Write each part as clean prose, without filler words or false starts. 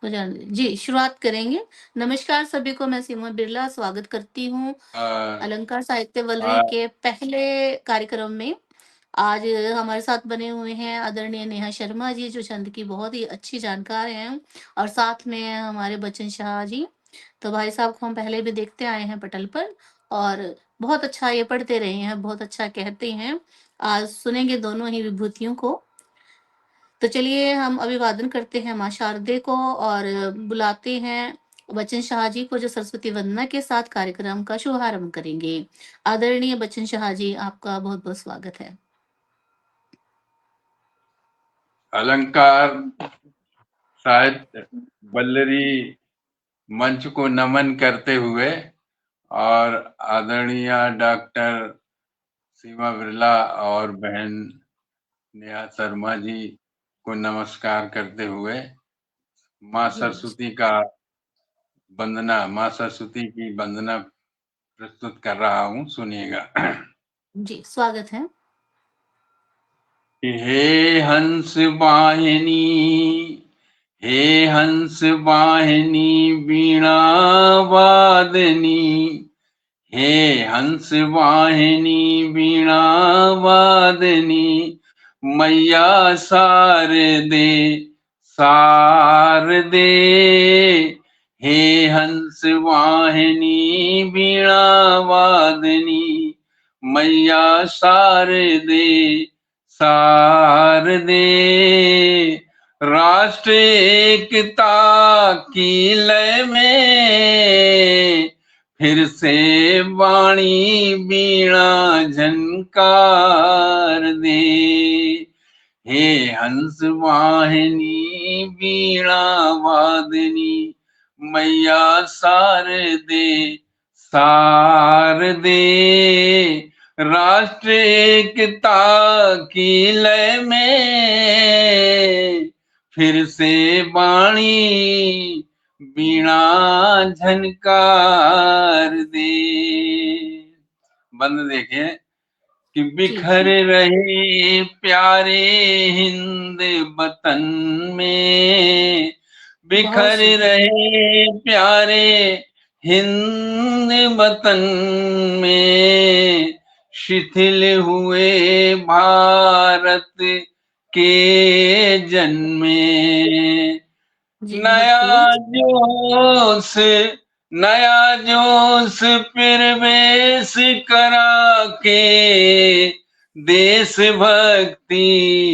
हो जाने जी, शुरुआत करेंगे। नमस्कार सभी को, मैं सीमा बिरला स्वागत करती हूँ अ, अलंकार साहित्य अ, वलरी के पहले कार्यक्रम में। आज हमारे साथ बने हुए हैं आदरणीय नेहा शर्मा जी, जो छंद की बहुत ही अच्छी जानकार हैं, और साथ में हैं हमारे बच्चन शाह जी। तो भाई साहब को हम पहले भी देखते आए हैं पटल पर, और बहुत अच्छा ये पढ़ते रहे हैं, बहुत अच्छा कहते हैं। आज सुनेंगे दोनों ही विभूतियों को। तो चलिए हम अभिवादन करते हैं माँ शारदे को, और बुलाते हैं बच्चन शाह जी को, जो सरस्वती वंदना के साथ कार्यक्रम का शुभारंभ करेंगे। आदरणीय बच्चन शाह जी, आपका बहुत बहुत स्वागत है। अलंकार साहित्य वल्लरी मंच को नमन करते हुए और आदरणीय डॉक्टर सीमा बिरला और बहन नेहा शर्मा जी को नमस्कार करते हुए माँ जी, सरस्वती माँ सरस्वती की वंदना प्रस्तुत कर रहा हूँ, सुनिएगा। जी, स्वागत है। हे हंस वाहिनी, हे हंस वाहिनी वीणा वादनी, हे हंस वाहिनी वीणा वादनी, मैया शारदे शारदे, हे हंस वाहिनी वीणा वादनी, मैया शारदे शारदे, राष्ट्र एकता की लय में फिर से वाणी वीणा झनकार दे, हे हंस वाहिनी वीणा वादनी, मैया शारदे शारदे, राष्ट्र एकता की लय में फिर से वाणी वीणा झनकार दे। बंद देखे कि जी, बिखर रहे प्यारे हिंद वतन में, बहुत बिखर सुंदर। रहे प्यारे हिंद वतन में, शिथिल हुए भारत के जन्मे, जी, बहुत खूब। नया जोश नया जोश प्रवेश करा के, देश भक्ति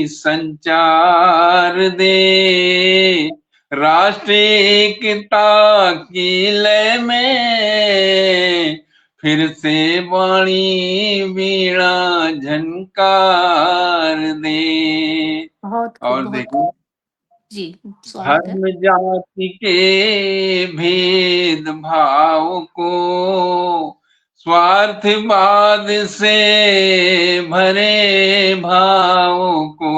संचार दे, राष्ट्र एकता की लय में फिर से वाणी वीणा झनकार दे। बहुत खूब, और बहुत खूब। देखिए, जी, स्वागत है। धर्म जाति के भेद भाव को, स्वार्थवाद से भरे भाव को,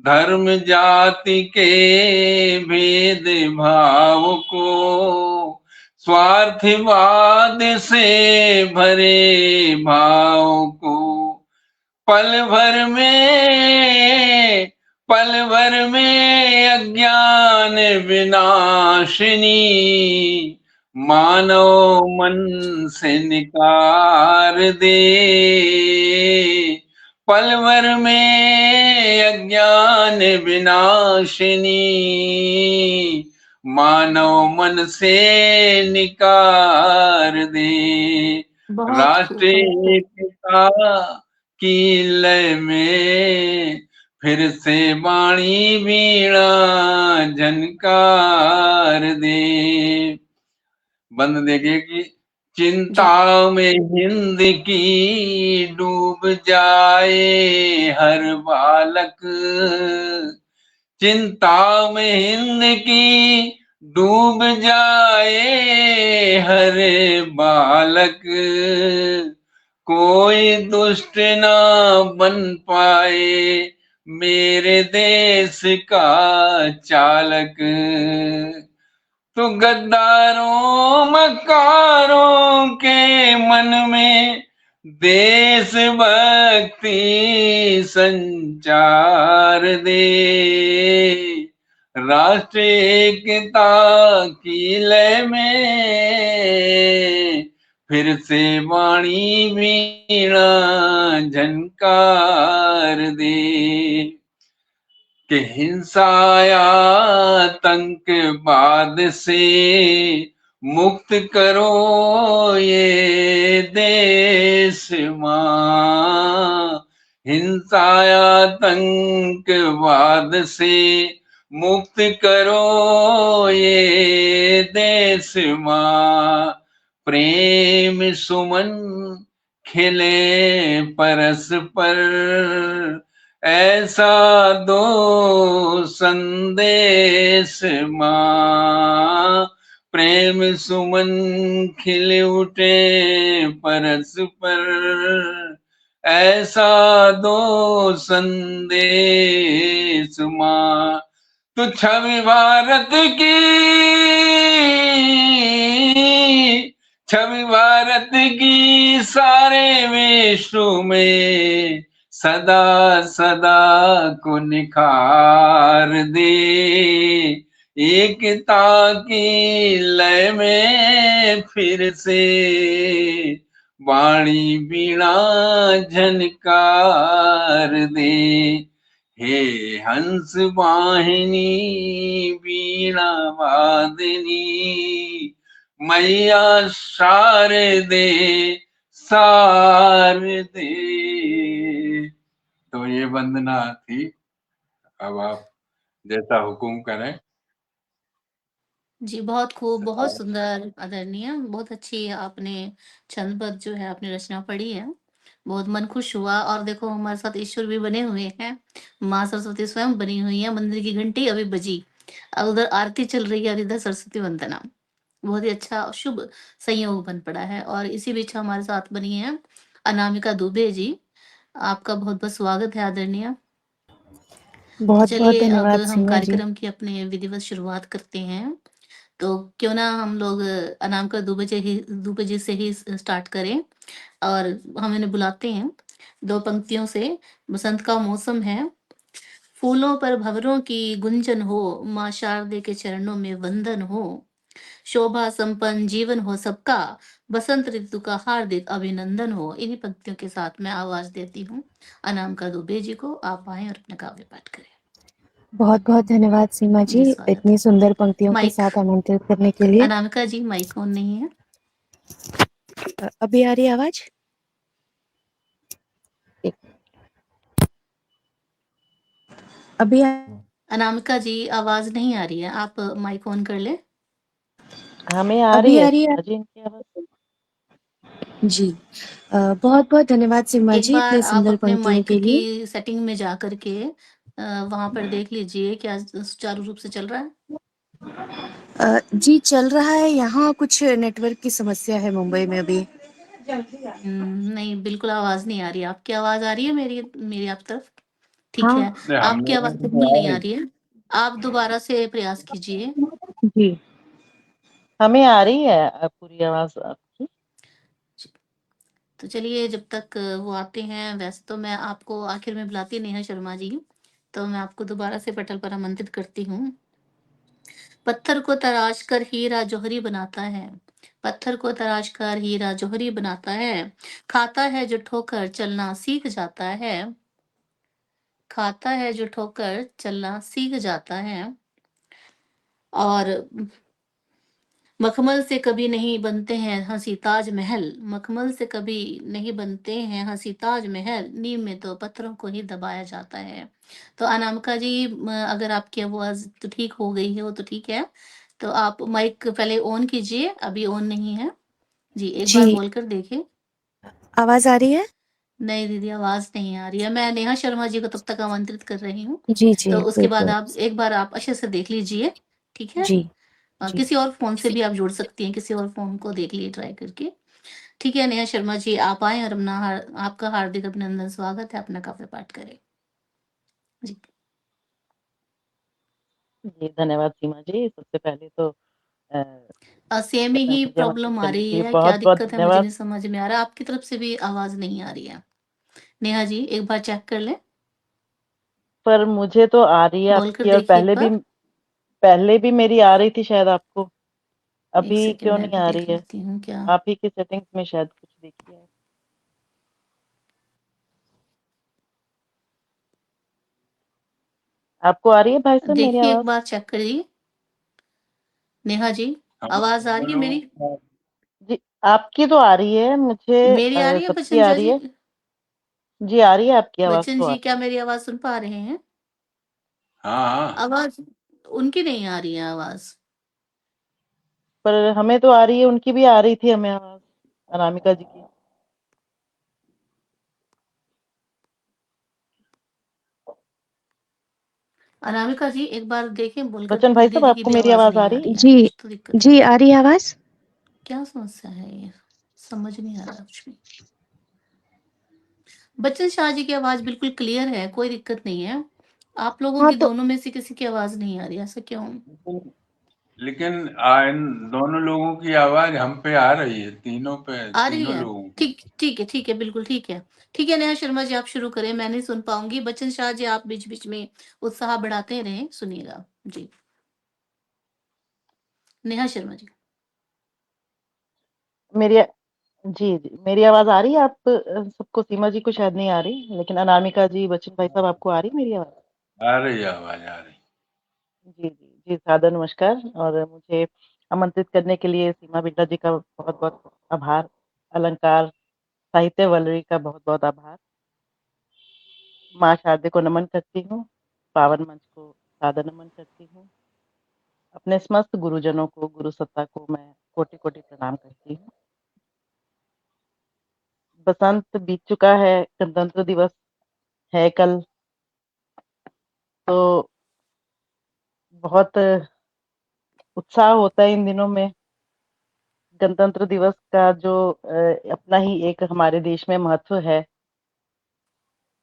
धर्म जाति के भेद भाव को, स्वार्थवाद से भरे भाव को, पल भर में पल भर में अज्ञान विनाशिनी, मानव मन से निकार दे, पल भर में अज्ञान विनाशिनी, मानव मन से निकार दे, बहुत खूब, बहुत राष्ट्रीय खूब। एकता की लय में फिर से वाणी वीणा झनकार दे। बंद देखे कि चिंता जी, में हिंद की डूब जाए हर बालक, चिंता में हिंद की डूब जाए हर बालक, कोई दुष्ट ना बन पाए मेरे देश का चालक, तो गद्दारों मकारों के मन में देशभक्ति संचार दे, राष्ट्र एकता की लय में फिर से वाणी वीणा झनकार दे कि हिंसा या आतंकवाद से मुक्त करो ये देश माँ। हिंसा या आतंकवाद से मुक्त करो ये देश माँ। प्रेम सुमन खिले परस्पर ऐसा दो संदेश माँ। प्रेम सुमन खिल उठे परस्पर ऐसा दो संदेश माँ। तो छवि भारत की, छवि भारत की सारे विश्व में सदा सदा को निखार दे। एकता की लय में फिर से वाणी वीणा झनकार दे। हे हंस वाहिनी वीणा वादिनी मैया शारदे शारदे। तो ये वंदना थी। अब आप जैसा हुकुम करें। जी, बहुत खूब, बहुत सुंदर आदरणीय, बहुत अच्छी आपने छंदबद्ध जो है आपने रचना पढ़ी है। बहुत मन खुश हुआ और देखो हमारे साथ ईश्वर भी बने हुए हैं। माँ सरस्वती स्वयं बनी हुई हैं, मंदिर की घंटी अभी बजी। उधर आरती चल रही है और इधर सरस्वती वंदना। बहुत ही अच्छा और शुभ संयोग बन पड़ा है और इसी बीच हमारे साथ बनी हैं अनामिका दुबे जी। आपका बहुत-बहुत स्वागत है आदरणीय। तो बहुत-बहुत चलिए अब धन्यवाद हम सीमा जी। कार्यक्रम की अपने विधिवत शुरुआत करते हैं। तो क्यों ना हम लोग अनामिका दुबे जी से ही स्टार्ट करें और हम इन्हें बुलाते हैं 2 पंक्तियों से। बसंत का मौसम है, फूलों पर भंवरों की गुंजन हो, माँ शारदे के चरणों में वंदन हो। शोभा संपन्न जीवन हो सबका, बसंत ऋतु का हार्दिक अभिनंदन हो। इन्हीं पंक्तियों के साथ मैं आवाज देती हूँ अनामिका दुबे जी को। आप आएँ और अपना काव्य पाठ करें। बहुत-बहुत धन्यवाद सीमा जी, जी, स्वागत इतनी है। सुंदर पंक्तियों के माइक साथ आमंत्रित करने के लिए। अनामिका जी, माइक ऑन नहीं है। अभी आ रही है आवाज? एक अभी अनामिका जी, आवाज नहीं आ रही है, आप माइक ऑन कर लें। हमें आ अभी रही आ है रही है? सीमा जी इनकी आवाज। जी। बहुत-बहुत धन्यवाद सीमा एक जी, बार इतनी आप सुंदर अपने पंक्तियों माइक के लिए। की सेटिंग में जा करके वहाँ पर देख लीजिए क्या सुचारू रूप से चल रहा है? जी चल रहा है, यहाँ कुछ नेटवर्क की समस्या है मुंबई में अभी। नहीं, बिल्कुल आवाज़ नहीं आ रही है। आपकी आवाज़ आ रही है मेरी मेरी आप तरफ? ठीक हाँ। है, आपकी आवाज़ बिल्कुल नहीं आ रही है। आप दोबारा से प्रयास कीजिए। जी। हमें आ रही है पूरी आवाज आपकी। तो चलिए जब तक वो आते हैं, वैसे तो मैं आपको आखिर में बुलाती नेहा शर्मा जी, तो मैं आपको दोबारा से पटल पर आमंत्रित करती हूँ। पत्थर को तराश कर हीरा जौहरी बनाता है, पत्थर को तराश कर हीरा जौहरी बनाता है, खाता है जो ठोकर चलना सीख जाता है, खाता है जो ठोकर चलना सीख जाता है। और मखमल से कभी नहीं बनते हैं हंसी ताजमहल, मखमल से कभी नहीं बनते हैं हंसी ताजमहल, नींव में तो पत्थरों को ही दबाया जाता है। तो अनामिका जी अगर आपकी आवाज़ तो ठीक हो गई है वो तो ठीक है। तो आप माइक पहले ऑन कीजिए, अभी ऑन नहीं है। जी, एक बार जी, बोल कर देखिए। आवाज आ रही है? नहीं दीदी, आवाज़ नहीं आ रही है। मैं नेहा शर्मा जी को तब तक आमंत्रित कर रही हूँ। जी, जी, तो उसके बाद बिल्कुल। आप एक बार आप अच्छे से देख लीजिए, ठीक है? जी, जी। किसी और फ़ोन से भी आप जुड़ सकती हैं, किसी और फ़ोन को देख लिए ट्राई करके। ठीक है, नेहा शर्मा जी आप आएँ और अपना आपका हार्दिक अभिनंदन, स्वागत है, अपना काव्य पाठ करें। जी। जी, धन्यवाद सीमा जी। सबसे पहले तो सेम ही मुझे आमंत्रित प्रॉब्लम आ करने के रही लिए है, क्या बहुत-बहुत दिक्कत है मुझे धन्यवाद। नहीं समझ में आ रहा। आपकी तरफ से भी आवाज़ नहीं आ रही है। नेहा जी एक बार चेक कर लें, पर मुझे तो आ रही है बोल कर आपकी और देखिए एक पहले भी बार। पहले भी मेरी आ रही थी शायद आपको, एक अभी सेकंड क्यों मैं नहीं भी आ देख रही है? लेती हूँ क्या। आप ही की सेटिंग्स में शायद कुछ देखिए आप। आपको आ रही है भाई साहब मेरी देखिए एक आवाज? बार चेक करिए नेहा जी, हम आवाज आ रही है मेरी? दोनों जी, आपकी तो आ रही है, मुझे मेरी आ रही है सबकी बच्चन आ शाह रही जी? है। जी, आ रही है, आपकी आवाज बच्चन तो आ जी रही क्या है। मेरी आवाज सुन पा रहे हैं? हाँ हाँ आवाज उनकी नहीं आ रही है आवाज। पर हमें तो आ रही है, उनकी भी आ रही थी हमें आवाज, अनामिका जी की। अनामिका जी एक बार देखें बोलकर बच्चन भाई साहब, दीदी की आपको भी मेरी आवाज आवाज आ नहीं आ रही रही है? है, जी, कुछ तो दिक्कत है। जी आ रही है आवाज? क्या समस्या है ये, समझ नहीं आ रहा कुछ भी। बच्चन शाह जी की आवाज बिल्कुल क्लियर है, कोई दिक्कत नहीं है। आप लोगों हाँ की तो दोनों में से किसी की आवाज नहीं आ रही, ऐसा क्यों? लेकिन इन दोनों लोगों की आवाज हम पे आ रही है, तीनों पे, आ रही तीनों है? लोगों को। ठीक है, बिल्कुल ठीक है। ठीक है नेहा शर्मा जी आप शुरू करें, मैं नहीं सुन पाऊँगी। बच्चन शाह जी आप बीच-बीच में उत्साह बढ़ाते रहें, सुनिएगा। जी, नेहा शर्मा जी। मेरी जी, जी, मेरी आवाज आ रही है आप सबको? सीमा जी को शायद नहीं आ रही, लेकिन अनामिका जी, बच्चन भाई साहब, आपको आ रही है मेरी आवाज? आ रही है आवाज, आ रही। जी, जी, जी, सादर नमस्कार। और मुझे आमंत्रित करने के लिए सीमा बिड्ला जी का बहुत-बहुत आभार। अलंकार साहित्य वल्लरी का बहुत-बहुत आभार। माँ शारदे को नमन करती हूँ, पावन मंच को सादर नमन करती हूँ। अपने समस्त गुरुजनों को, गुरु सत्ता को मैं कोटि-कोटि प्रणाम करती हूँ। बसंत बीत चुका है, गणतंत्र दिवस है कल, तो बहुत उत्साह होता है इन दिनों में। गणतंत्र दिवस का जो अपना ही एक हमारे देश में महत्व है,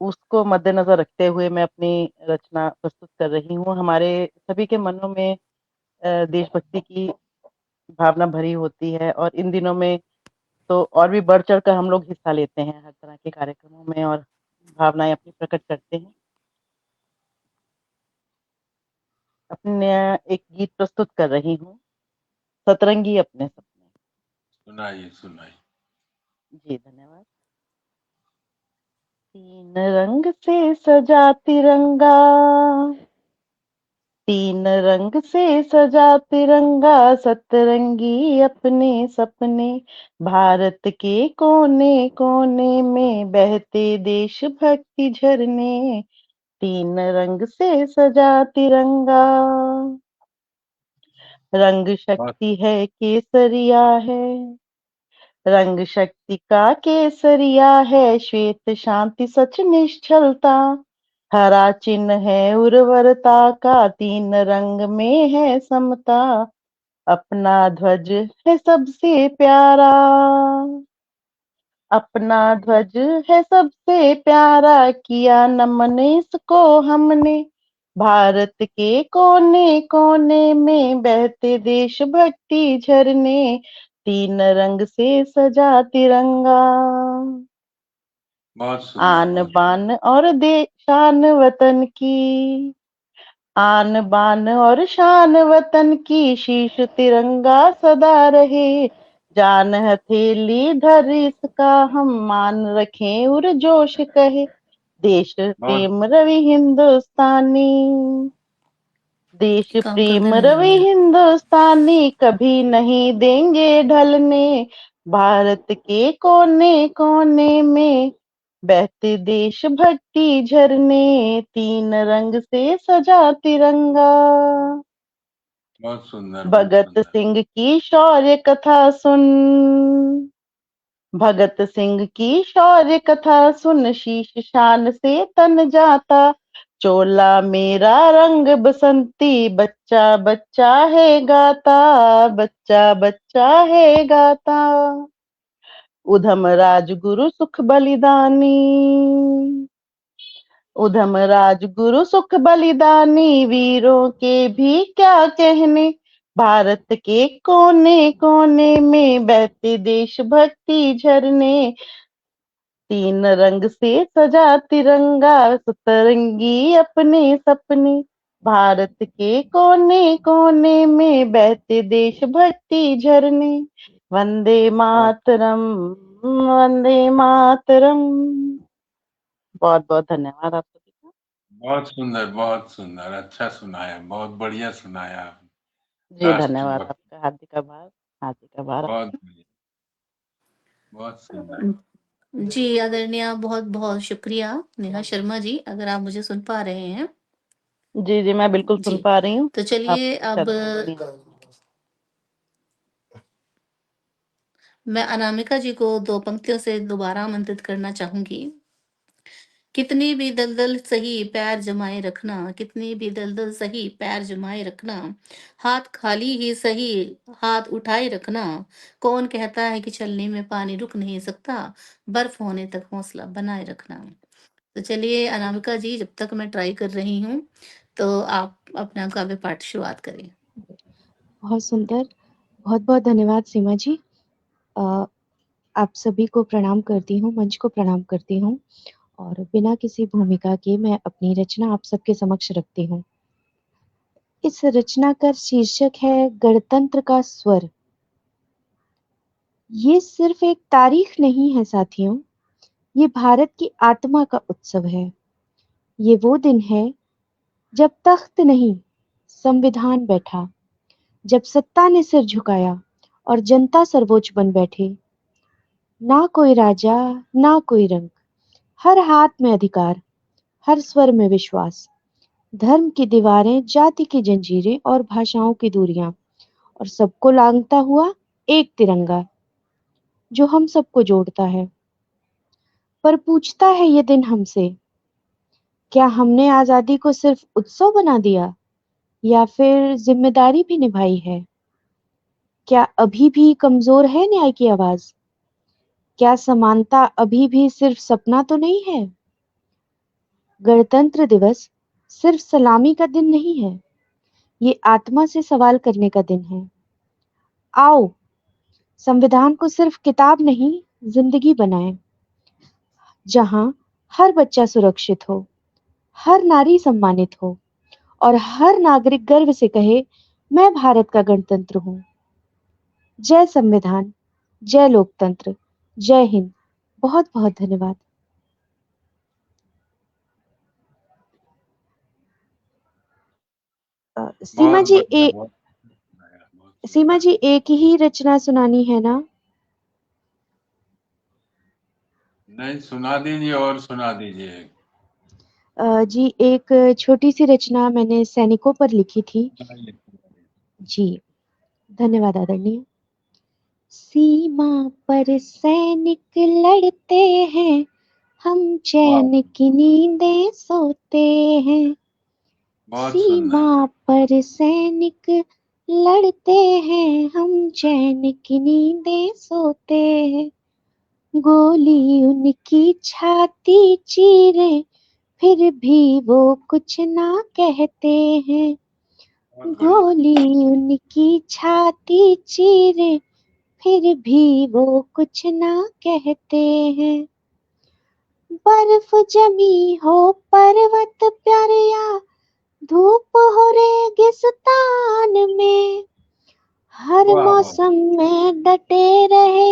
उसको मद्देनजर रखते हुए मैं अपनी रचना प्रस्तुत कर रही हूँ। हमारे सभी के मनों में देशभक्ति की भावना भरी होती है, और इन दिनों में तो और भी बढ़ चढ़ कर हम लोग हिस्सा लेते हैं हर तरह के कार्यक्रमों में, और भावनाएं अपनी प्रकट करते हैं। अपने एक गीत प्रस्तुत कर रही हूँ, सतरंगी अपने सपने। सुनाइए सुनाइए। जी, धन्यवाद। तीन रंग से सजा तिरंगा, तीन रंग से सजा तिरंगा, सतरंगी अपने सपने। भारत के कोने कोने में बहते देशभक्ति झरने, तीन रंग से सजा तिरंगा। रंग बहुत शक्ति है केसरिया है, रंग शक्ति का केसरिया है, श्वेत शांति सच निश्चलता। हरा चिन्ह है उर्वरता का, तीन रंग में है समता। अपना ध्वज है सबसे प्यारा, अपना ध्वज है सबसे प्यारा, किया नमन इसको हमने। भारत के कोने कोने में बहते देशभक्ति झरने, तीन रंग से सजा तिरंगा। बहुत सुंदर, आन बहुत बान और दे शान वतन की, आन बान और शान वतन की, शीश तिरंगा सदा रहे। जान हथेली धर इसका हम मान रखें उर जोश कहे, देश बहुत प्रेम रवि हिंदुस्तानी, देश काम कर दे प्रेम नहीं रवि है। हिंदुस्तानी, कभी नहीं देंगे ढलने। भारत के कोने कोने में बहते देशभक्ति झरने, तीन रंग से सजा तिरंगा। बहुत सुंदर, बहुत भगत सुंदर। सिंह की शौर्य कथा सुन, भगत सिंह की शौर्य कथा सुन, शीश शान से तन जाता। चोला मेरा रंग बसंती, बच्चा बच्चा है गाता, बच्चा बच्चा है गाता। उधम राजगुरु सुख बलिदानी, उधम राजगुरु सुख बलिदानी, वीरों के भी क्या कहने। भारत के कोने कोने में बहते देशभक्ति झरने, तीन रंग से सजा तिरंगा, सतरंगी अपने सपने। भारत के कोने कोने में बहते देश भक्ति झरने, वंदे मातरम, वंदे मातरम। बहुत बहुत धन्यवाद आप सभी का। बहुत सुंदर, अच्छा सुनाया, बहुत बढ़िया सुनाया आपने। जी धन्यवाद राष्ट्रभक्त, आपका, हार्दिक आभार बहुत आपका। बढ़िया, बहुत सुंदर। जी, आदरणीय बहुत-बहुत शुक्रिया नेहा शर्मा जी, अगर आप मुझे सुन पा रहे हैं। जी, जी, मैं बिल्कुल सुन जी, पा रही हूँ। तो आप चलिए अब चलिए। मैं अनामिका जी को 2 पंक्तियों से दोबारा आमंत्रित करना चाहूँगी। कितनी भी दलदल सही पैर जमाए रखना, कितनी भी दलदल सही पैर जमाए रखना, हाथ खाली ही सही हाथ उठाए रखना, कौन कहता है कि चलने में पानी रुक नहीं सकता, बर्फ होने तक हौसला बनाए रखना। तो चलिए अनामिका जी, जब तक मैं ट्राई कर रही हूँ, तो आप अपना काव्य पाठ शुरुआत करें। बहुत सुंदर, बहुत-बहुत धन्यवाद सीमा जी। अ, आप सभी को प्रणाम करती हूँ, मंच को प्रणाम करती हूँ और बिना किसी भूमिका के मैं अपनी रचना आप सबके समक्ष रखती हूँ। इस रचना का शीर्षक है गणतंत्र का स्वर। ये सिर्फ एक तारीख नहीं है साथियों, ये भारत की आत्मा का उत्सव है। ये वो दिन है जब तख्त नहीं, संविधान बैठा, जब सत्ता ने सिर झुकाया और जनता सर्वोच्च बन बैठे। ना कोई राजा, ना कोई रंग, हर हाथ में अधिकार, हर स्वर में विश्वास। धर्म की दीवारें, जाति की जंजीरें और भाषाओं की दूरियां, और सबको लांघता हुआ एक तिरंगा जो हम सबको जोड़ता है। पर पूछता है ये दिन हमसे, क्या हमने आजादी को सिर्फ उत्सव बना दिया या फिर जिम्मेदारी भी निभाई है? क्या अभी भी कमजोर है न्याय की आवाज? क्या समानता अभी भी सिर्फ सपना तो नहीं है? गणतंत्र दिवस सिर्फ सलामी का दिन नहीं है, ये आत्मा से सवाल करने का दिन है। आओ, संविधान को सिर्फ किताब नहीं, जिंदगी बनाएं, जहां हर बच्चा सुरक्षित हो, हर नारी सम्मानित हो और हर नागरिक गर्व से कहे, मैं भारत का गणतंत्र हूँ। जय संविधान, जय लोकतंत्र, जय हिंद। बहुत बहुत धन्यवाद। सीमा बहुत जी बढ़िया, बहुत सुनाया, बहुत सीमा सुंदर। जी एक ही रचना सुनानी है ना? नहीं, सुना दीजिए और सुना दीजिए। जी एक छोटी सी रचना मैंने सैनिकों पर लिखी थी। सुनाइए। जी धन्यवाद आदरणीय। सीमा पर सैनिक लड़ते हैं, हम वाह, चैन की नींदें सोते हैं। बहुत सीमा सुंदर। पर सैनिक लड़ते हैं, हम चैन की नींदें सोते हैं। गोली उनकी छाती चीरे, फिर भी वो कुछ ना कहते हैं। बहुत बढ़िया। गोली उनकी छाती चीरे, फिर भी वो कुछ ना कहते हैं। बर्फ जमी हो पर्वत प्यारिया, धूप हो रेगिस्तान में, हर वाह वाह, मौसम में डटे रहे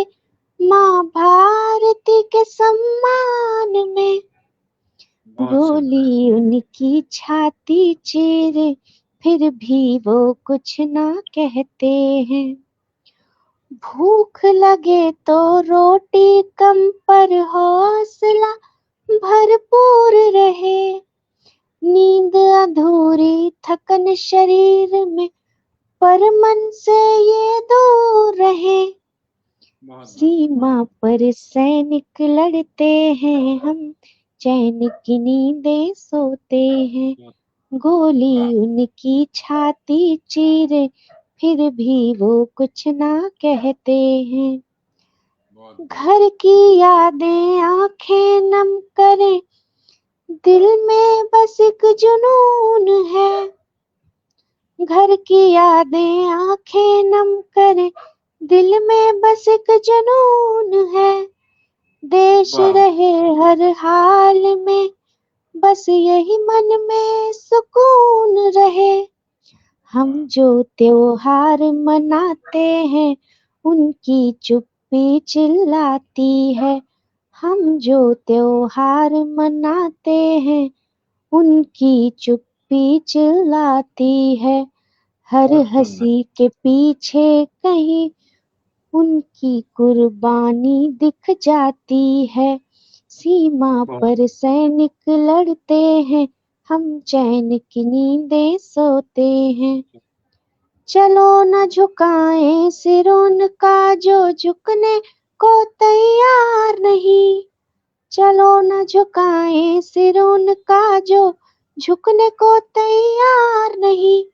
माँ भारती के सम्मान में। बहुत सुंदर। गोली उनकी छाती चीरे, फिर भी वो कुछ ना कहते हैं। भूख लगे तो रोटी कम पर हौसला भरपूर रहे, नींद अधूरी थकन शरीर में पर मन से ये दूर रहे। बहुत बढ़िया। सीमा पर सैनिक लड़ते हैं, हम चैन की नींदें सोते हैं। गोली वाह, उनकी छाती चीरे, फिर भी वो कुछ ना कहते हैं। बहुत बढ़िया। घर की यादें आंखें नम करें, दिल में बस एक जुनून है। घर की यादें आंखें नम करें, दिल में बस एक जुनून है। देश वाह, रहे हर हाल में, बस यही मन में सुकून रहे। हम जो त्योहार मनाते हैं उनकी चुप्पी चिल्लाती है। हम जो त्योहार मनाते हैं उनकी चुप्पी चिल्लाती है। हर बहुत सुंदर। हंसी के पीछे कहीं उनकी कुर्बानी दिख जाती है। सीमा बहुत पर सैनिक लड़ते हैं, हम चैन की नींदें सोते हैं। चलो न झुकाएं सिर उनका जो झुकने को तैयार नहीं। चलो न झुकाएं सिर उनका जो झुकने को तैयार नहीं।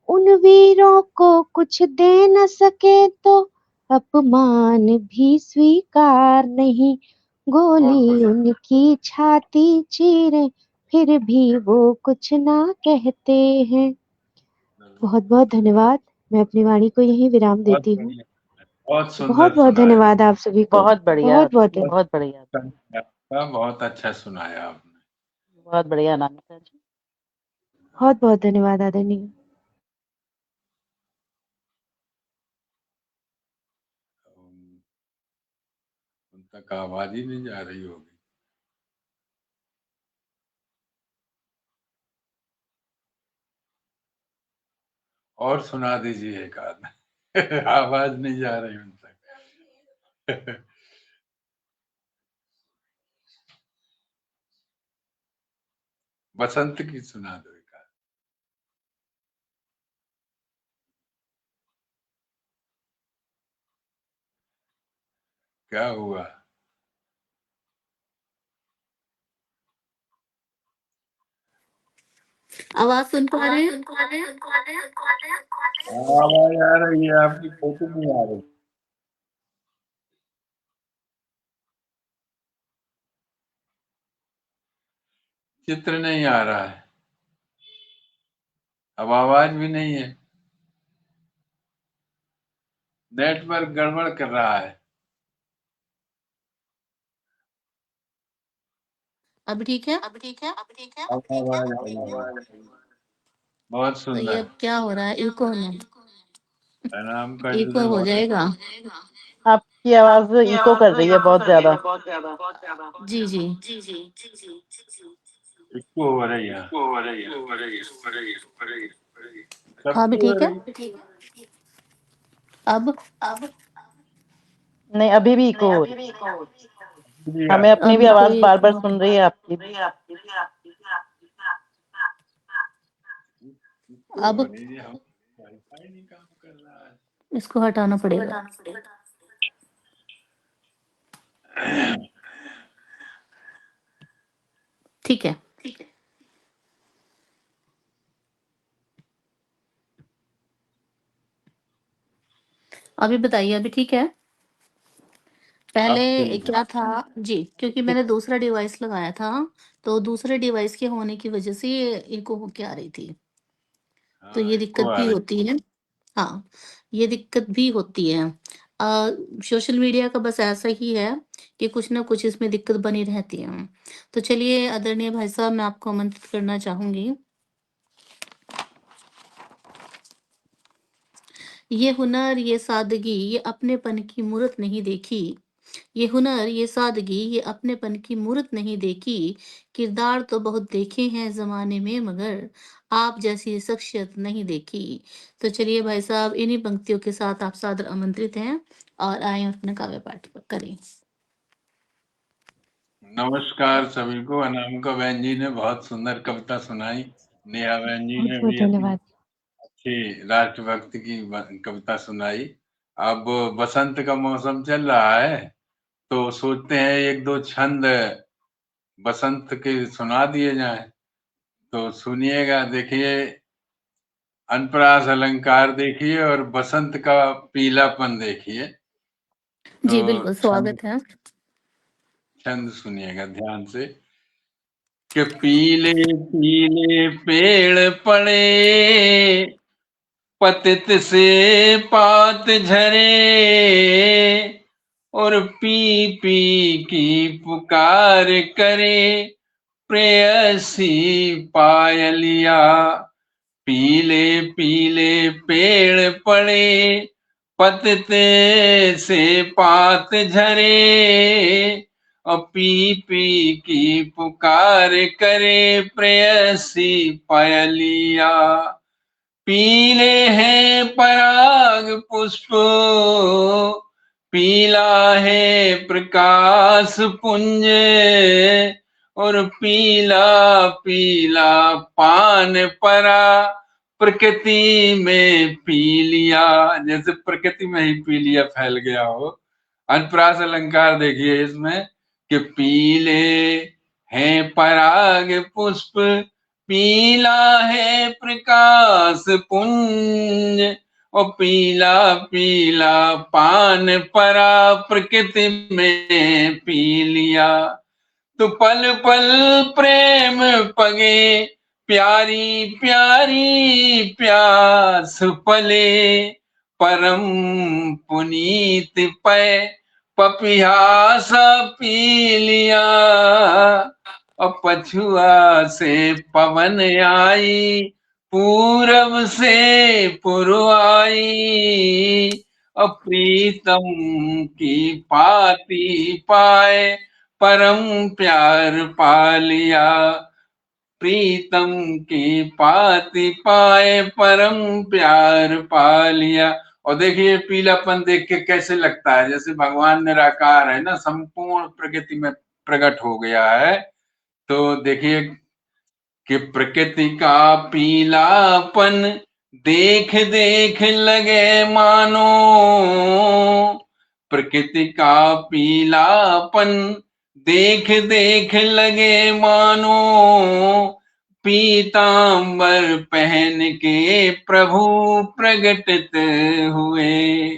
उन वीरों को कुछ दे न सके तो अपमान भी स्वीकार नहीं। बहुत गोली बढ़िया। उनकी छाती चीरे फिर भी वो कुछ ना कहते हैं। बहुत बहुत धन्यवाद। मैं अपनी वाणी को यहीं विराम बहुत देती हूँ। बढ़िया। बहुत बहुत सुंदर बहुत सुनाया। धन्यवाद आप सभी को। बहुत बढ़िया, बहुत बहुत बहुत बहुत बढ़िया, अच्छा, बहुत अच्छा सुनाया आपने। बहुत बढ़िया अनामिका जी। बहुत बहुत धन्यवाद आदरणीय। उन तक आवाज ही नहीं जा रही होगी। और सुना दीजिए एक आध। आवाज नहीं जा रही उन तक। बसंत की सुना दो एक आध। क्या हुआ? आवाज सुन पा रहे हैं? आवाज आ रही है, आपकी फोटो नहीं आ रही। चित्र नहीं आ रहा है। अब आवाज भी नहीं है। नेटवर्क गड़बड़ कर रहा है। अब ठीक है? अब आवाज आ रही है। बहुत तो ये सुंदर। अब क्या हो रहा है? इको होना, प्रणाम कर इको दीजिए। हो जाएगा। आपकी आवाज इको कर रही है बहुत ज्यादा। जी जी। इसको हो रही है। हाँ भी सबकी हो ठीक है। रही है। अब नहीं, अभी भी इको हो रही है। जी, हमें अपनी भी अभी आवाज कोई बार बार सुन रही है आपकी भी। इसको अब हो रही है। हम वाईफाई नहीं काम कर रहा है। इसको हटाना पड़ेगा। ठीक है। अभी बताइए, अभी ठीक है? पहले अब ठीक है। क्या था जी, क्योंकि ठीक। मैंने दूसरा डिवाइस लगाया था, तो दूसरे डिवाइस के होने की वजह से ये इको होके आ रही थी। तो हाँ, ये इसको दिक्कत आ भी रही। होती है। हाँ, ये दिक्कत भी होती है। सोशल मीडिया का बस ऐसा ही है कि कुछ ना कुछ इसमें दिक्कत बनी रहती है। तो चलिए आदरणीय भाई साहब, मैं आपको आमंत्रित करना चाहूँगी। ये हुनर, ये सादगी, ये अपनेपन की मूरत नहीं देखी। ये हुनर, ये सादगी, ये अपनेपन की मूरत नहीं देखी। किरदार तो बहुत देखे हैं ज़माने में, मगर आप जैसी शख्सियत नहीं देखी। तो चलिए भाई साहब, इन्हीं पंक्तियों के साथ आप सादर आमंत्रित हैं और आएँ अपना काव्य पाठ करें। नमस्कार सभी को। अनामिका बहन जी ने बहुत सुंदर कविता सुनाई। नेहा बहन जी बहुत ने बहुत भी अपनी धन्यवाद। अच्छी राष्ट्रभक्ति की कविता सुनाई। अब बसंत का मौसम चल रहा है, तो सोचते हैं एक दो छंद बसंत के सुना दिए जाएं। तो सुनिएगा, देखिए अनप्रास अलंकार देखिए और बसंत का पीलापन देखिए। जी, तो बिल्कुल स्वागत है। छंद सुनिएगा ध्यान से कि पीले पीले पेड़ पड़े, पतित से पात झरे, और पी पी की पुकार करे, प्रेयसी पायलिया। पीले पीले पेड़ पड़े, पत्ते से पात झरे, और पी पी की पुकार करे प्रेयसी पायलिया। पीले हैं पराग पुष्प, पीला है प्रकाश पुंज, और पीला पीला पान परा प्रकृति में पी लिया। जैसे प्रकृति में ही पी लिया, फैल गया हो। अनुप्रास अलंकार देखिए इसमें कि पीले हैं पराग पुष्प, पीला है प्रकाश पुंज, और पीला पीला पान परा प्रकृति में पी लिया। तो पल पल प्रेम पगे, प्यारी प्यारी प्यास पले, परम पुनीत पै पपियासा पी लिया। और पछुआ से पवन आई, पूरब से पुरवाई, और प्रीतम की पाती पाए परम प्यार पा लिया। प्रीतम की पाती पाए परम प्यार पा लिया। और देखिए पीलापन देख के कैसे लगता है, जैसे भगवान निराकार है ना, संपूर्ण प्रकृति में प्रकट हो गया है। तो देखिए कि प्रकृति का पीलापन देख देख लगे मानो, प्रकृति का पीलापन देख देख लगे मानो, पीतांबर पहन के प्रभु प्रगटित हुए।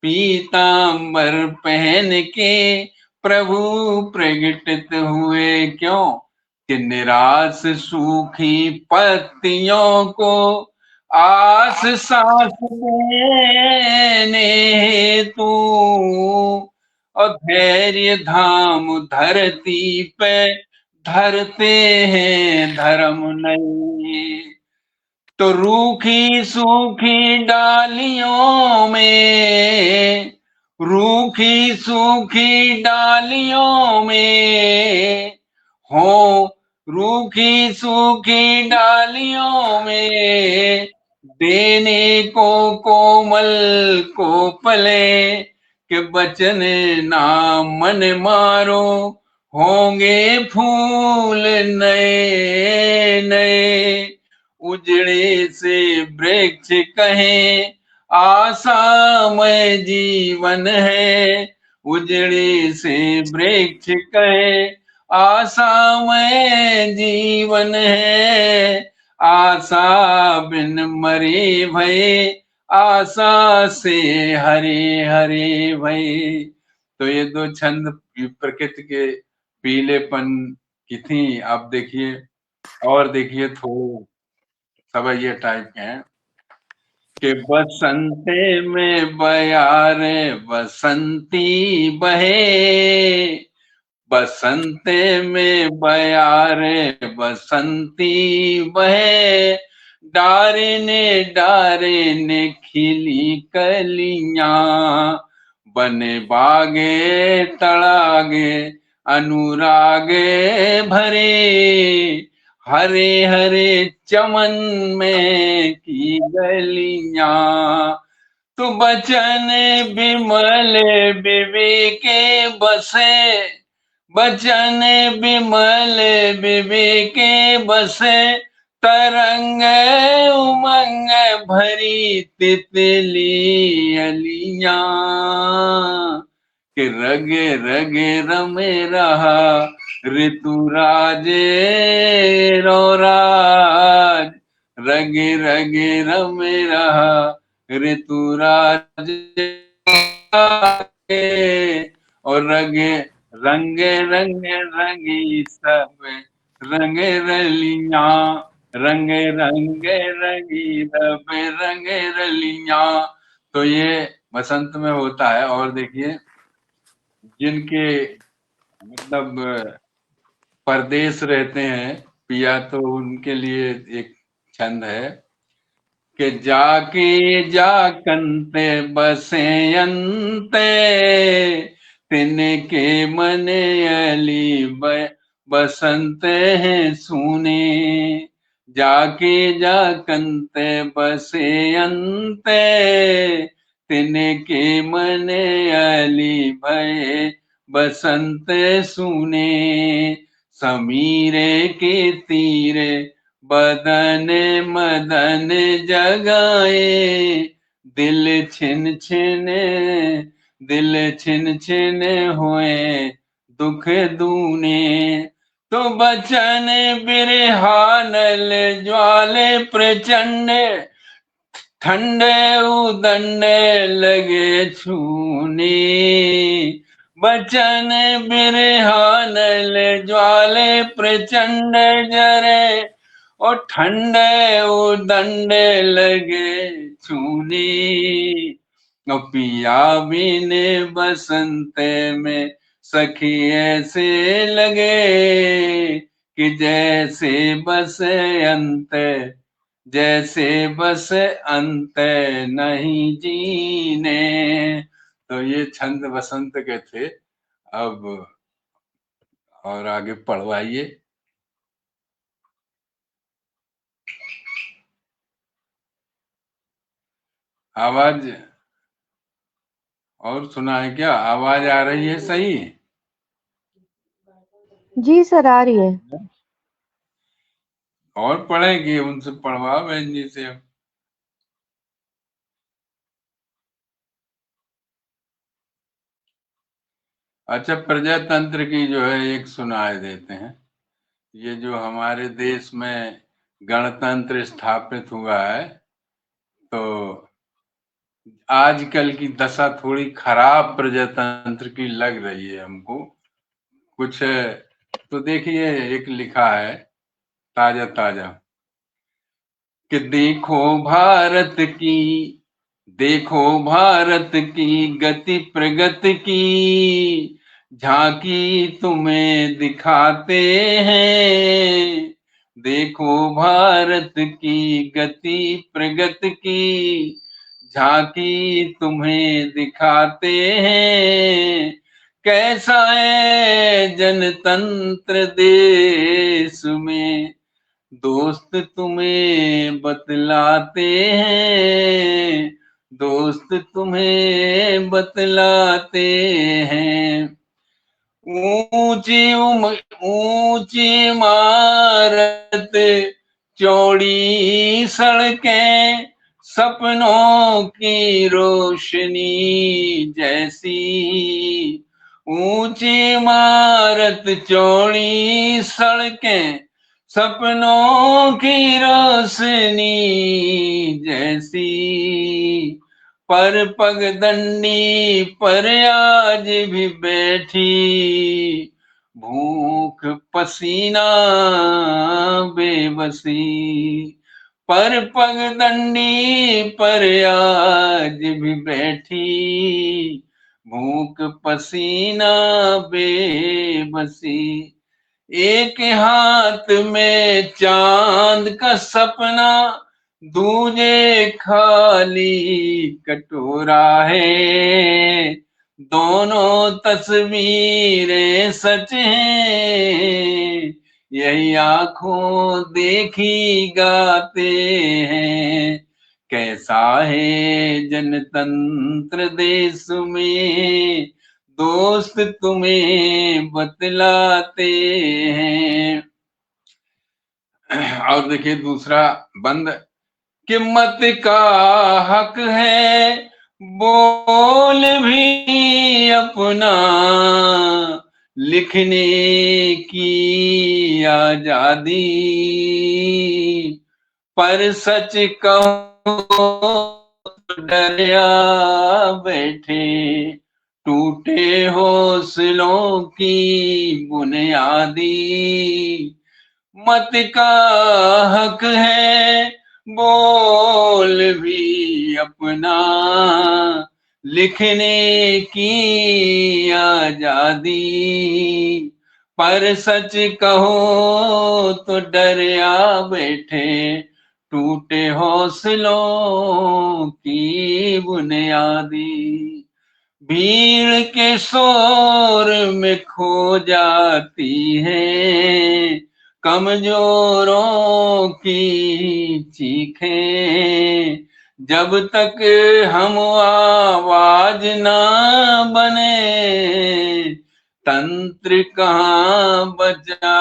पीतांबर पहन के प्रभु प्रगटित हुए। क्यों? कि निराश सूखी पत्तियों को आस सांस देने हेतु, और धैर्य धाम धरती पे धरते हैं धर्म नहीं। तो रूखी सूखी डालियों में, रूखी सूखी डालियों में हो, रूखी सूखी डालियों में देने को कोमल को पले, के बचन ना मन मारो, होंगे फूल नए नए। उजड़े से वृक्ष कहें आशामय जीवन है, उजड़े से वृक्ष कहे आशामय जीवन है। आशा बिन मरे भये, आशा से हरे हरे भये। तो ये दो छंद प्रकृति के पीलेपन की थी। आप देखिए और देखिए थोड़े सब ये टाइप के हैं कि बसंते में बयारे बसंती बहे, बसंते में बयारे बसंती बहे, डारे ने खिली कलियां, बने बागे तड़ागे अनुरागे भरे, हरे हरे चमन में की गलियां। तो बचन बिमल विवेके बसे, बचन बिमल विवेके बसे, तरंग उमंग भरी तितली अलियां, कि रगे रगे रमे रहा ऋतुराजे रोराज, रगे रगे रमे रहा ऋतुराज, और रंगे रंगे रंगे रंगी सब रंगे रलिया, रंगे रंगे रंगी सब रंगे रलिया। तो ये बसंत में होता है। और देखिए जिनके मतलब परदेश रहते हैं पिया, तो उनके लिए एक छंद है कि जाके जाकंते बसे अंते तिनके मन अली बसंत हैं सुने। जाके जाकंते बसे अंते तिनके मन अली भय बसंत सुने। समीरे के तीरे बदन मदन जगाए दिल छिन छिन होए दुख दूने। तो बचन बिरहानल ज्वाले प्रचंड ठंडे उदंडे लगे छूने। बचन बिरहानल ज्वाले प्रचंड जरे और ठंडे उदंडे लगे छूने। और पिया बिन बसंत में सखी ऐसे लगे कि जैसे बस अंत नहीं जीने। तो ये छंद बसंत के थे। अब और आगे पढ़वाइए। आवाज और सुना है क्या? आवाज आ रही है सही? जी सर, आ रही है। और पढ़ेंगे, उनसे पढ़वाओ बहन जी से। अच्छा, प्रजातंत्र की जो है एक सुनाए देते हैं। ये जो हमारे देश में गणतंत्र स्थापित हुआ है, तो आजकल की दशा थोड़ी खराब प्रजातंत्र की लग रही है हमको। कुछ तो देखिए, एक लिखा है ताजा ताजा कि देखो भारत की गति प्रगति की झांकी तुम्हें दिखाते हैं। देखो भारत की गति प्रगति की झांकी तुम्हें दिखाते हैं। कैसा है जनतंत्र देश में दोस्त तुम्हें बतलाते हैं। दोस्त तुम्हें बतलाते हैं। ऊंची इमारत चौड़ी सड़कें सपनों की रोशनी जैसी। ऊंची इमारत चौड़ी सड़कें सपनों की रोशनी जैसी। पर पगडंडी पर आज भी बैठी भूख पसीना बेबसी। पर पगडंडी पर आज भी बैठी भूख पसीना बेबसी। एक हाथ में चांद का सपना दूजे खाली कटोरा है। दोनों तस्वीरें सच हैं, यही आंखों देखी गाते हैं। कैसा है जनतंत्र देश में दोस्त तुम्हें बतलाते हैं। और देखिए दूसरा बंद कि मत का हक है बोल भी अपना लिखने की आजादी। पर सच कहो डरिया बैठे टूटे हौसलों की बुनियादी। मत का हक है बोल भी अपना लिखने की आजादी। पर सच कहो तो डर आ बैठे, टूटे हौसलों की बुनियादी। भीड़ के शोर में खो जाती है कमजोरों की चीखें। जब तक हम आवाज ना बने, तंत्र कहाँ बचा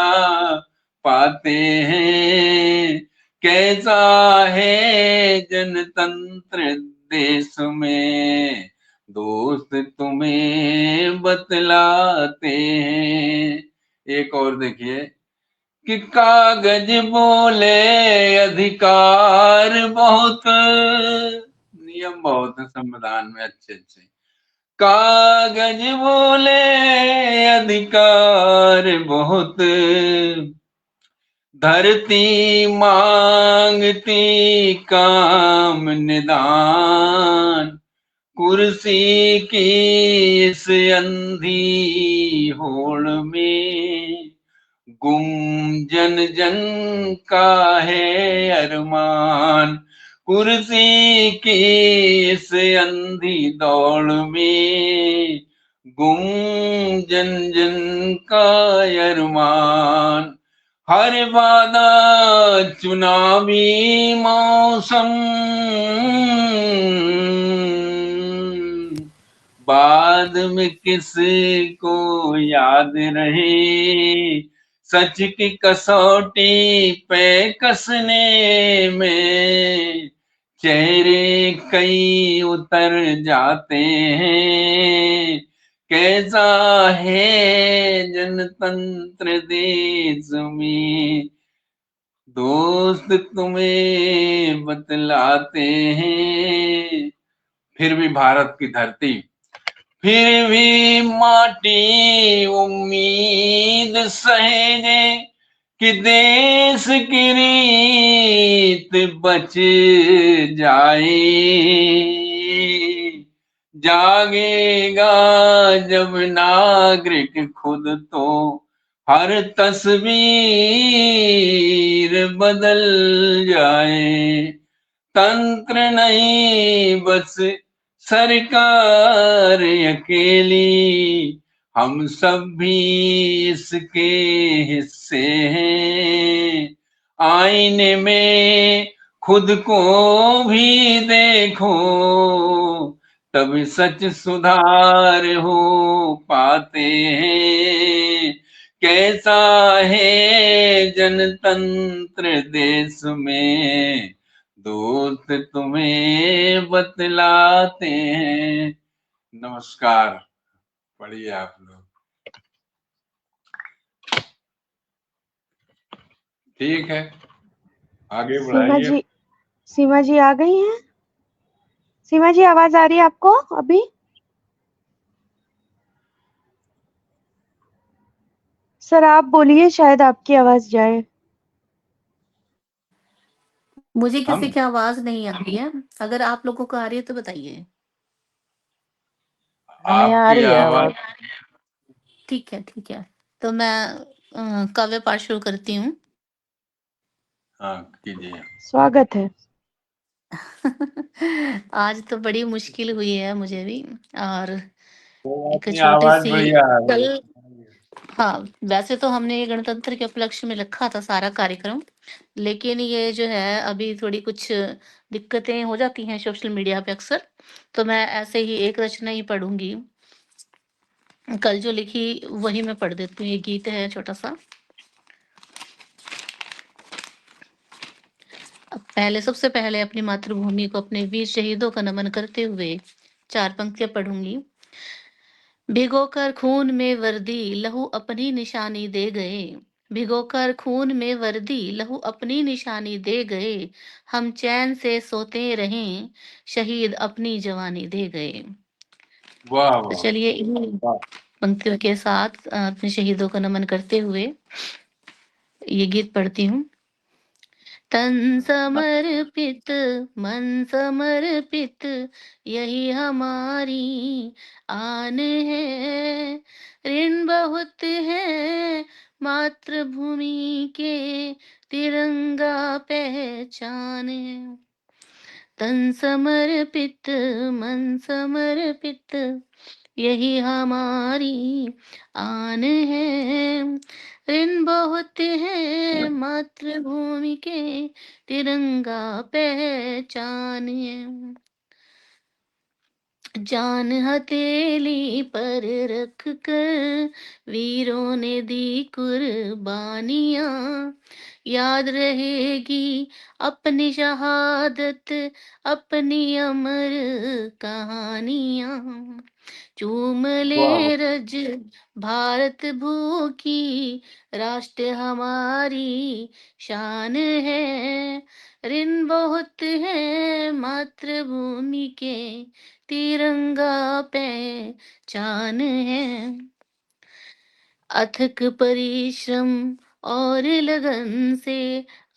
पाते हैं। कैसा है जनतंत्र देश में, दोस्त तुम्हें बतलाते हैं। एक और देखिए कि कागज बोले अधिकार बहुत, नियम बहुत है संविधान में अच्छे अच्छे। कागज बोले अधिकार बहुत, धरती मांगती काम निदान। कुर्सी की इस अंधी होड़ में, गुम जन जन का है अरमान। कुर्सी की इस अंधी दौड़ में, गुम जन जन का अरमान। हर वादा चुनावी मौसम, बाद में किसी को याद रहे। सच की कसौटी पे कसने में, चेहरे कई उतर जाते हैं। कैसा है जनतंत्र देश में, दोस्त तुम्हें बतलाते हैं। फिर भी भारत की धरती, फिर भी माटी उम्मीद सहेजे कि देश की रीत बच जाए। जागेगा जब नागरिक खुद तो हर तस्वीर बदल जाए। तंत्र नहीं बस सरकार अकेली, हम सब भी इसके हिस्से हैं। आईने में खुद को भी देखो, तब सच सुधार हो पाते हैं। कैसा है जनतंत्र देश में, दोस्त तुम्हें बतलाते हैं। नमस्कार, पढ़िए आप लोग। ठीक है, आगे बढ़ाइए। सीमा जी आ गई हैं? सीमा जी आवाज आ रही है आपको अभी? सर आप बोलिए, शायद आपकी आवाज जाए। मुझे किसी की आवाज नहीं आ रही है, अगर आप लोगों को आ रही है तो बताइए। हमें आ आपकी रही है आवाज। ठीक है ठीक है, तो मैं काव्य पाठ शुरू करती हूँ। हाँ कीजिए। स्वागत है। आज तो बड़ी मुश्किल हुई है मुझे भी, और एक अपनी छोटी आवाज सी बढ़िया आ रही है। कल, हाँ वैसे तो हमने ये गणतंत्र के उपलक्ष्य में रखा था सारा कार्यक्रम, लेकिन ये जो है अभी थोड़ी कुछ दिक्कतें हो जाती हैं सोशल मीडिया पे अक्सर, तो मैं ऐसे ही एक रचना ही पढ़ूंगी। कल जो लिखी वही मैं पढ़ देती हूँ। ये गीत है छोटा सा। अब पहले सबसे पहले अपनी मातृभूमि को, अपने वीर शहीदों का नमन करते हुए 4 पंक्तियां पढ़ूंगी। भिगोकर खून में वर्दी लहू अपनी निशानी दे गए, भिगोकर खून में वर्दी लहू अपनी निशानी दे गए, हम चैन से सोते रहें, शहीद अपनी जवानी दे गए। वाह तो वाह चलिए इन्हीं वाह। पंक्तियों के साथ अपने शहीदों को नमन करते हुए ये गीत पढ़ती हूँ। तन समर्पित मन समर्पित यही हमारी आन है। ऋण बहुत है मातृभूमि के तिरंगा पहचान है। तन समर्पित मन समर्पित यही हमारी आन है। ऋण बहुत है मातृभूमि के तिरंगा पहचान है। जान हथेली पर रख कर वीरों ने दी कुर्बानियां, याद रहेगी अपनी शहादत अपनी अमर कहानियां। चूम ले वाह रज भारत भू की राष्ट्र हमारी शान है। ऋण बहुत है मातृभूमि के तिरंगा पहचान है। अथक परिश्रम और लगन से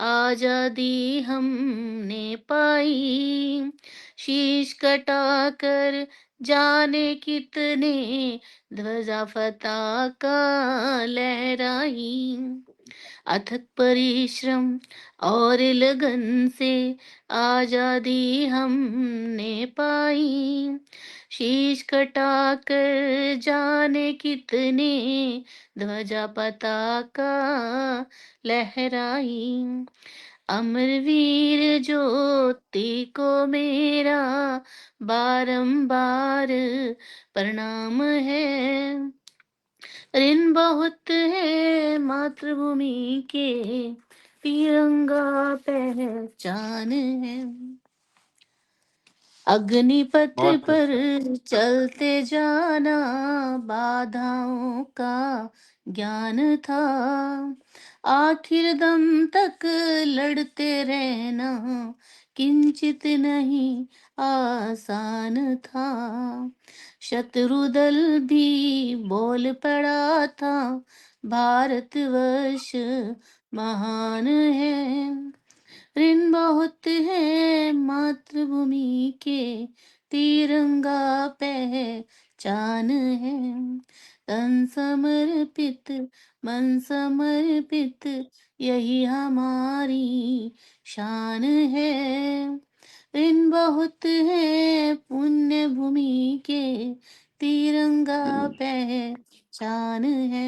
आजादी हमने पाई, शीश कटाकर जाने कितने ध्वजा पताका लहराई। अथक परिश्रम और लगन से आजादी हमने पाई, शीश कटाकर जाने कितने ध्वजा पताका लहराई। अमरवीर ज्योति को मेरा बारंबार प्रणाम है। ऋण बहुत है मातृभूमि के तिरंगा पहचान है। अग्निपथ बहुत पर अच्छा। चलते जाना बाधाओं का ज्ञान था, आखिर दम तक लड़ते रहना किंचित नहीं आसान था। शत्रु दल भी बोल पड़ा था भारतवर्ष महान है। ऋण बहुत है मातृभूमि के तिरंगा पहचान है। तन समर्पित मन समर्पित यही हमारी शान है। ऋण बहुत है पुण्य भूमि के तिरंगा पहचान है।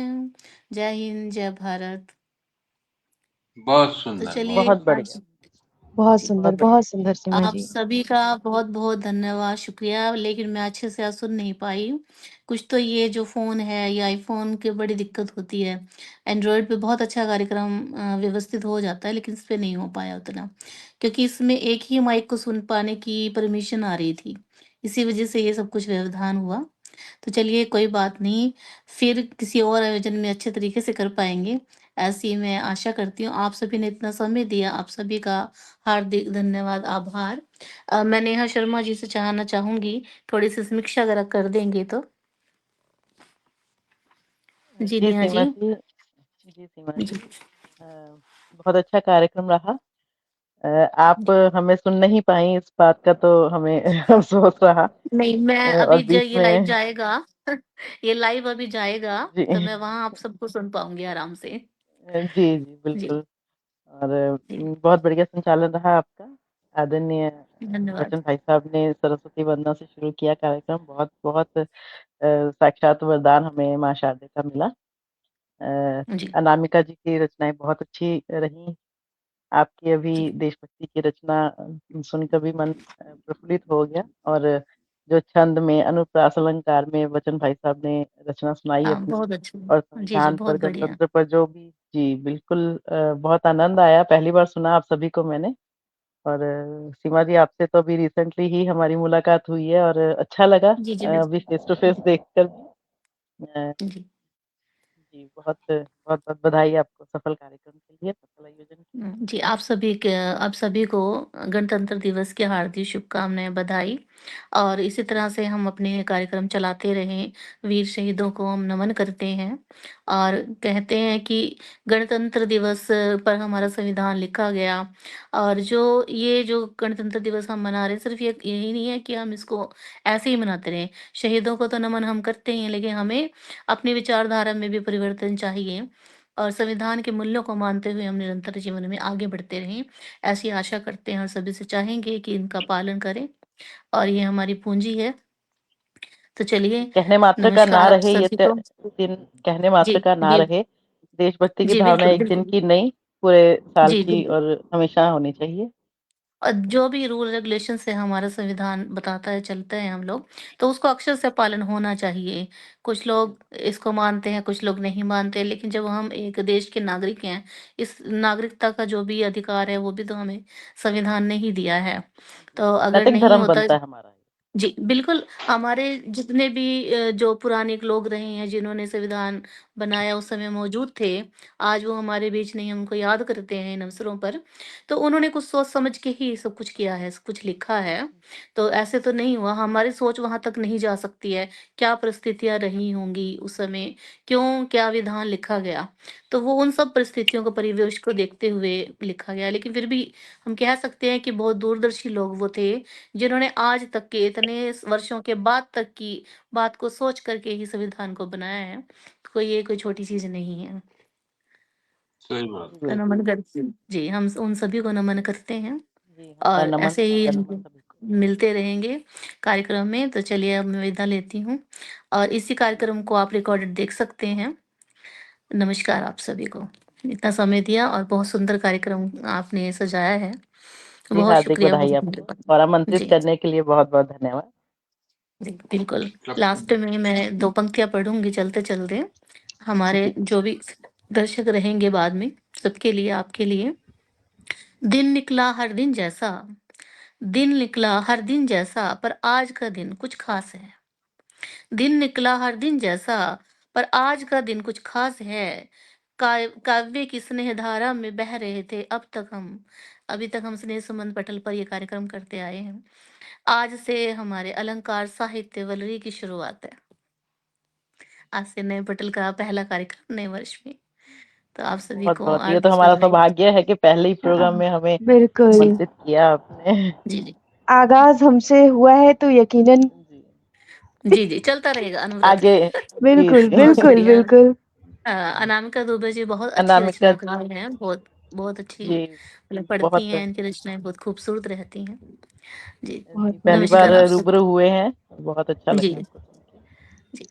जय हिंद जय भारत। बहुत तो सुंदर चलिए बहुत बहुत बढ़िया, बहुत जी, सुंदर, बहुत बढ़िया। बहुत सुंदर सीमा आप जी। सभी का बहुत बहुत धन्यवाद शुक्रिया, लेकिन मैं अच्छे से आज सुन नहीं पाई। कुछ तो ये जो फ़ोन है या आईफ़ोन की बड़ी दिक्कत होती है। एंड्रॉयड पे बहुत अच्छा कार्यक्रम व्यवस्थित हो जाता है, लेकिन इस पे नहीं हो पाया उतना, क्योंकि इसमें एक ही माइक को सुन पाने की परमिशन आ रही थी। इसी वजह से ये सब कुछ व्यवधान हुआ। तो चलिए कोई बात नहीं, फिर किसी और आयोजन में अच्छे तरीके से कर पाएँगे, ऐसी मैं आशा करती हूँ। आप सभी ने इतना समय दिया, आप सभी का हार्दिक धन्यवाद, आभार। मैं नेहा शर्मा जी से जानना चाहूँगी, थोड़ी-सी समीक्षा अगर आप कर देंगे तो? जी, जी नेहा सीमा जी। जी, जी सीमा जी, जी, बहुत अच्छा कार्यक्रम रहा। आप जी। हमें सुन नहीं पाई, इस बात का तो हमें अफ़सोस रहा। नहीं, मैं और अभी ज बीच ये लाइव में जाएगा ये लाइव अभी जाएगा, जी, तो मैं वहाँ आप सबको सुन पाऊँगी आराम से। जी, जी, जी, बिल्कुल। और जी, बहुत बढ़िया संचालन रहा आपका। आदरणीय धन्यवाद। बच्चन भाई साहब ने सरस्वती वंदना से शुरू किया कार्यक्रम, बहुत-बहुत साक्षात वरदान हमें माँ शारदे का मिला। जी, अनामिका जी की रचनाएँ बहुत अच्छी रहीं। आपकी अभी जी। देशभक्ति की रचना सुनकर भी मन प्रफुल्लित हो गया। और जो छंद में, अनुप्रास अलंकार में बच्चन भाई साहब ने रचना सुनाई हाँ, अपनी, बहुत अच्छी। और जी, जी, संविधान पर, बहुत बढ़िया। गणतंत्र पर जो भी जी, बिल्कुल बहुत आनंद आया। पहली बार सुना आप सभी को मैंने। और सीमा जी, आपसे तो अभी रिसेंटली ही हमारी मुलाकात हुई है और अच्छा लगा जी, जी, अभी बिल्कुल। फेस टू फेस देखकर। अ, जी, जी, बहुत बहुत-बहुत बधाई आपको सफल कार्यक्रम के लिए, सफल आयोजन के लिए। जी, आप सभी को गणतंत्र दिवस की हार्दिक शुभकामनाएँ, बधाई। और इसी तरह से हम अपने कार्यक्रम चलाते रहें, वीर शहीदों को हम नमन करते हैं और कहते हैं कि गणतंत्र दिवस पर हमारा संविधान लिखा गया। और ये जो गणतंत्र दिवस हम मना रहे हैं, सिर्फ़ ये यही नहीं है कि हम इसको ऐसे ही मनाते रहें। शहीदों को तो नमन हम करते ही हैं, लेकिन हमें अपनी विचारधारा में भी परिवर्तन चाहिए और संविधान के मूल्यों को मानते हुए हम निरंतर जीवन में आगे बढ़ते रहें। ऐसी आशा करते हैं और सभी से चाहेंगे कि इनका पालन करें और ये हमारी पूंजी है। तो चलिए, कहने मात्र का ना नमस्कार आप रहे ये सभी को। दिन, कहने मात्र जी, का ना जी, रहे। देशभक्ति की जी, भावना बिल्कुल, एक दिन बिल्कुल। की नहीं, पूरे साल जी, की बिल्कुल। और हमेशा होनी चाहिए। और जो भी रूल रेगुलेशन से हमारा संविधान बताता है, चलते हैं हम लोग, तो उसको अक्षर से पालन होना चाहिए। कुछ लोग इसको मानते हैं, कुछ लोग नहीं मानते, लेकिन जब हम एक देश के नागरिक हैं, इस नागरिकता का जो भी अधिकार है, वो भी तो हमें संविधान ने ही दिया है। तो अगर नैतिक नहीं धर्म होता। बनता है हमारा। जी, बिल्कुल। हमारे जितने भी जो पुराने लोग रहे हैं, जिन्होंने संविधान बनाया, उस समय मौजूद थे, आज वो हमारे बीच नहीं, हम उनको याद करते हैं इन अवसरों पर। तो उन्होंने कुछ सोच समझ के ही सब कुछ किया है, सब कुछ लिखा है। तो ऐसे तो नहीं हुआ, हमारी सोच वहाँ तक नहीं जा सकती है। क्या परिस्थितियाँ रही होंगी उस समय, क्यों क्या विधान लिखा गया। तो वो उन सब परिस्थितियों को, परिवेश को देखते हुए लिखा गया। लेकिन फिर भी हम कह सकते हैं कि बहुत दूरदर्शी लोग वो थे, जिन्होंने आज तक के इतने वर्षों के बाद तक की बात को सोच करके ही संविधान को बनाया है। ये कोई छोटी चीज़ नहीं है। सही बात। जी, तो बिल्कुल। नमन करते जी, हम उन सभी को नमन करते हैं जी, हमारा और नमन, ऐसे ही हमारा नमन सभी को। मिलते रहेंगे कार्यक्रम में। तो चलिए, अब मैं विदा लेती हूँ और इसी कार्यक्रम को आप रिकॉर्डेड देख सकते हैं। नमस्कार आप सभी को। इतना समय दिया और बहुत सुंदर कार्यक्रम आपने सजाया है। जी, बहुत हार्दिक शुक्रिया, बधाई बहुत आपको धन्यवाद। और आमंत्रित जी। करने के लिए बहुत-बहुत धन्यवाद। जी, बिल्कुल। क्लब लास्ट में मैं 2 पंक्तियाँ पढ़ूँगी चलते-चलते। हमारे जो भी दर्शक रहेंगे बाद में, सबके लिए, आपके लिए। दिन निकला हर दिन जैसा, दिन निकला हर दिन जैसा, पर आज का दिन कुछ ख़ास है। दिन निकला हर दिन जैसा, पर आज का दिन कुछ ख़ास है। काव्य की स्नेह धारा में बह रहे थे अभी तक हम स्नेह सुमन पटल पर ये कार्यक्रम करते आए हैं। आज से हमारे अलंकार साहित्य वलरी की शुरुआत है। आज से नए पटल का पहला कार्यक्रम नए वर्ष में। तो आप सभी को बहुत-बहुत, ये तो हार्दिक हमारा बधाई। सौभाग्य है कि पहले ही प्रोग्राम हाँ, में हमें बिल्कुल। आमंत्रित किया आपने। जी, जी। आगाज़ हमसे हुआ है तो यकीनन जी, जी, जी, चलता रहेगा अनवरत। आगे जी, बिल्कुल, बहुत जी। बिल्कुल, बढ़िया। बिल्कुल। अनामिका दुबे जी बहुत अच्छी अनामिका रचनाकार हैं, बहुत बहुत अच्छी, जी, मतलब पढ़ती बहुत हैं, इनकी रचनाएँ बहुत खूबसूरत रहती हैं। जी, बहुत जी, पहली बार नमस्कार आप रूबरू सबको। हुए हैं, बहुत अच्छा जी, लगा हमको सुन के। जी।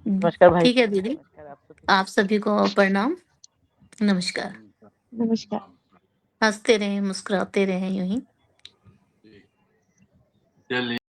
नमस्कार भाई ठीक है साहब, दीदी, नमस्कार आप सभी आप को। सभी को प्रणाम, नमस्कार। नमस्कार। हँसते रहें, मुस्कुराते रहें यूँ ही। चलिए।